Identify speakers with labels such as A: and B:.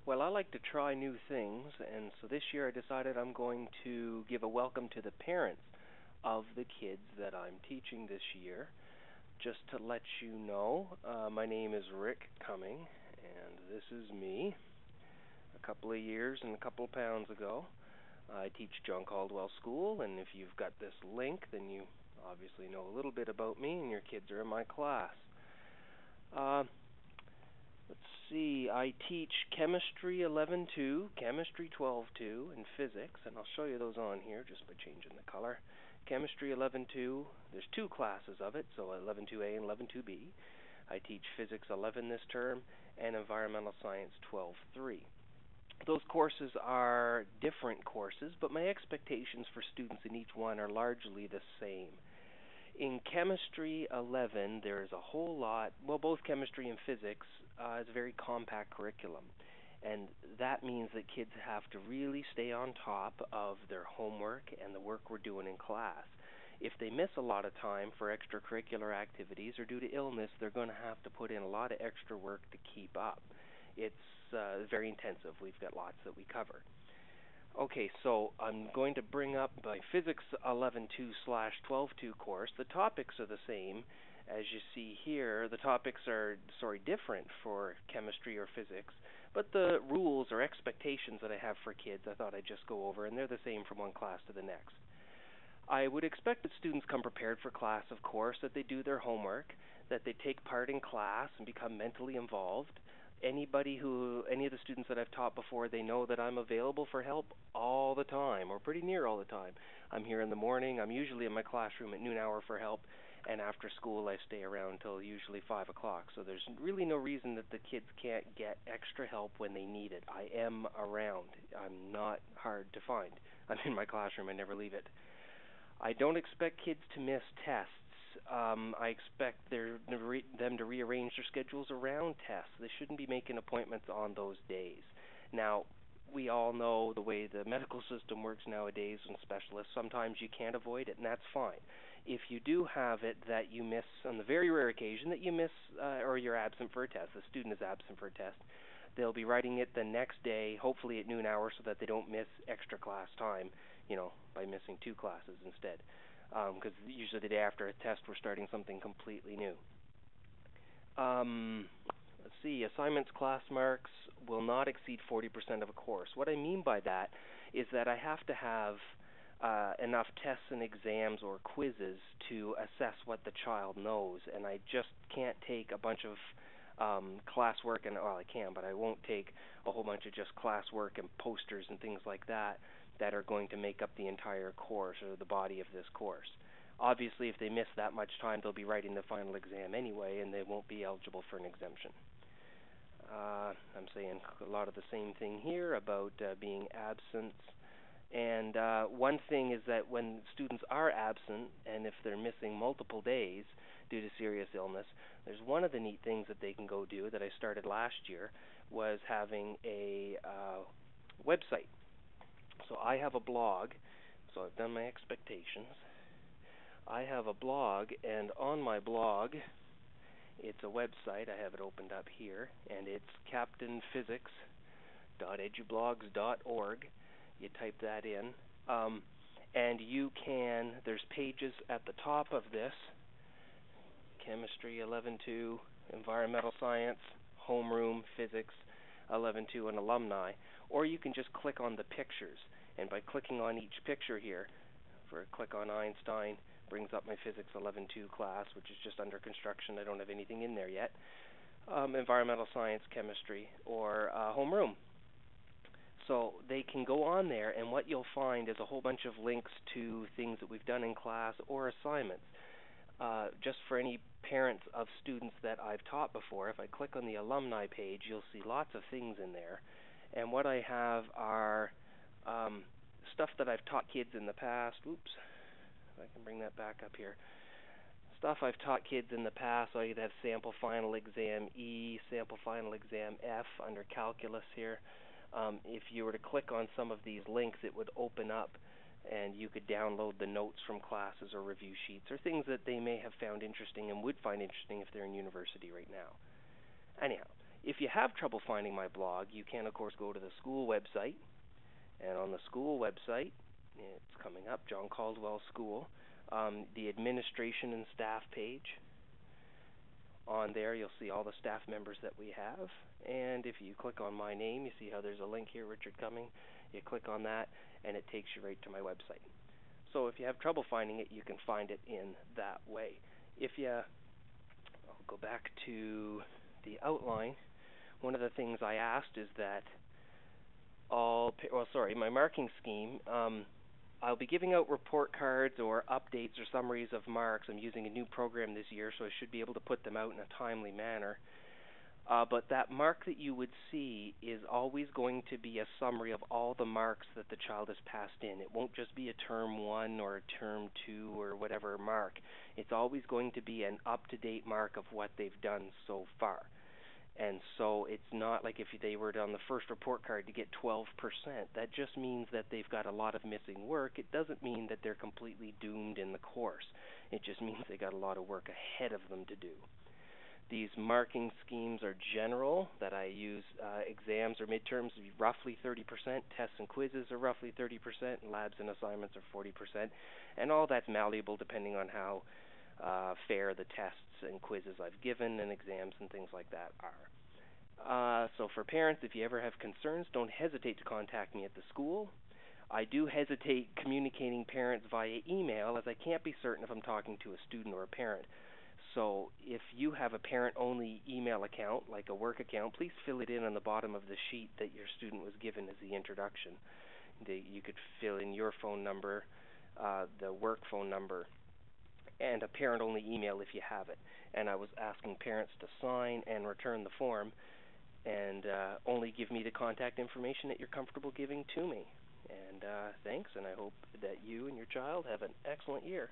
A: Well, I like to try new things, and so this year I decided I'm going to give a welcome to the parents of the kids that I'm teaching this year. Just to let you know, my name is Rick Cuming, and this is me a couple of years and a couple of pounds ago. I teach John Caldwell School, and if you've got this link, then you obviously know a little bit about me, and your kids are in my class. Uh, let's see, I teach Chemistry 11.2, Chemistry 12.2, and Physics, and I'll show you those on here just by changing the color. Chemistry 11.2, there's two classes of it, so 11.2A and 11.2B. I teach Physics 11 this term, and Environmental Science 12.3. Those courses are different courses, but my expectations for students in each one are largely the same. In Chemistry 11, there is a whole lot, well, both chemistry and physics is a very compact curriculum. And that means that kids have to really stay on top of their homework and the work we're doing in class. If they miss a lot of time for extracurricular activities or due to illness, they're going to have to put in a lot of extra work to keep up. It's very intensive. We've got lots that we cover. Okay, so I'm going to bring up my Physics 11.2/12.2 course. The topics are the same. As you see here, the topics are different for chemistry or physics, but the rules or expectations that I have for kids, I thought I'd just go over, and they're the same from one class to the next. I would expect that students come prepared for class, of course, that they do their homework, that they take part in class and become mentally involved. Any of the students that I've taught before, they know that I'm available for help all the time, or pretty near all the time. I'm here in the morning. I'm usually in my classroom at noon hour for help, and after school I stay around till usually 5 o'clock. So there's really no reason that the kids can't get extra help when they need it. I am around. I'm not hard to find. I'm in my classroom. I never leave it. I don't expect kids to miss tests. I expect them to rearrange their schedules around tests. They shouldn't be making appointments on those days. Now, we all know the way the medical system works nowadays and specialists. Sometimes you can't avoid it, and that's fine. If you do have it that you miss, on the very rare occasion that you miss or you're absent for a test, the student is absent for a test, they'll be writing it the next day, hopefully at noon hour, so that they don't miss extra class time, by missing two classes instead. Because usually the day after a test, we're starting something completely new. Let's see, assignments class marks will not exceed 40% of a course. What I mean by that is that I have to have enough tests and exams or quizzes to assess what the child knows, and I just can't take a bunch of classwork, and well, I can, but I won't take a whole bunch of just classwork and posters and things like that are going to make up the entire course or the body of this course. Obviously, if they miss that much time, they'll be writing the final exam anyway, and they won't be eligible for an exemption. I'm saying a lot of the same thing here about being absent. And one thing is that when students are absent, and if they're missing multiple days due to serious illness, there's one of the neat things that they can go do that I started last year, was having a website. So I have a blog, so I've done my expectations. I have a blog, and on my blog, it's a website. I have it opened up here, and it's captainphysics.edublogs.org. You type that in, and there's pages at the top of this, Chemistry 11.2, Environmental Science, Homeroom, Physics 11.2, and Alumni, or you can just click on the pictures, and by clicking on each picture here, click on Einstein, brings up my Physics 11.2 class, which is just under construction. I don't have anything in there yet. Environmental Science, Chemistry, or Homeroom. So they can go on there, and what you'll find is a whole bunch of links to things that we've done in class or assignments. Just for any parents of students that I've taught before, if I click on the alumni page, you'll see lots of things in there. And what I have are stuff that I've taught kids in the past. Oops, if I can bring that back up here. Stuff I've taught kids in the past. So I could have Sample Final Exam E, Sample Final Exam F under Calculus here. If you were to click on some of these links, it would open up, and you could download the notes from classes or review sheets or things that they may have found interesting and would find interesting if they're in university right now. Anyhow, If you have trouble finding my blog, you can, of course, go to the school website. And on the school website, it's coming up, John Caldwell School, the administration and staff page. On there, you'll see all the staff members that we have. And if you click on my name, you see how there's a link here, Richard Cuming. You click on that, and it takes you right to my website. So if you have trouble finding it, you can find it in that way. I'll go back to the outline. One of the things I asked is that my marking scheme. I'll be giving out report cards or updates or summaries of marks. I'm using a new program this year, so I should be able to put them out in a timely manner. But that mark that you would see is always going to be a summary of all the marks that the child has passed in. It won't just be a term 1 or a term 2 or whatever mark. It's always going to be an up-to-date mark of what they've done so far. And so it's not like if they were on the first report card to get 12%. That just means that they've got a lot of missing work. It doesn't mean that they're completely doomed in the course. It just means they got a lot of work ahead of them to do. These marking schemes are general, that I use exams or midterms roughly 30%, tests and quizzes are roughly 30%, and labs and assignments are 40%, and all that's malleable depending on how fair the tests and quizzes I've given and exams and things like that are. So for parents, if you ever have concerns, don't hesitate to contact me at the school. I do hesitate communicating parents via email, as I can't be certain if I'm talking to a student or a parent. So if you have a parent-only email account, like a work account, please fill it in on the bottom of the sheet that your student was given as the introduction. You could fill in your phone number, the work phone number, and a parent-only email if you have it. And I was asking parents to sign and return the form, and only give me the contact information that you're comfortable giving to me. And thanks, and I hope that you and your child have an excellent year.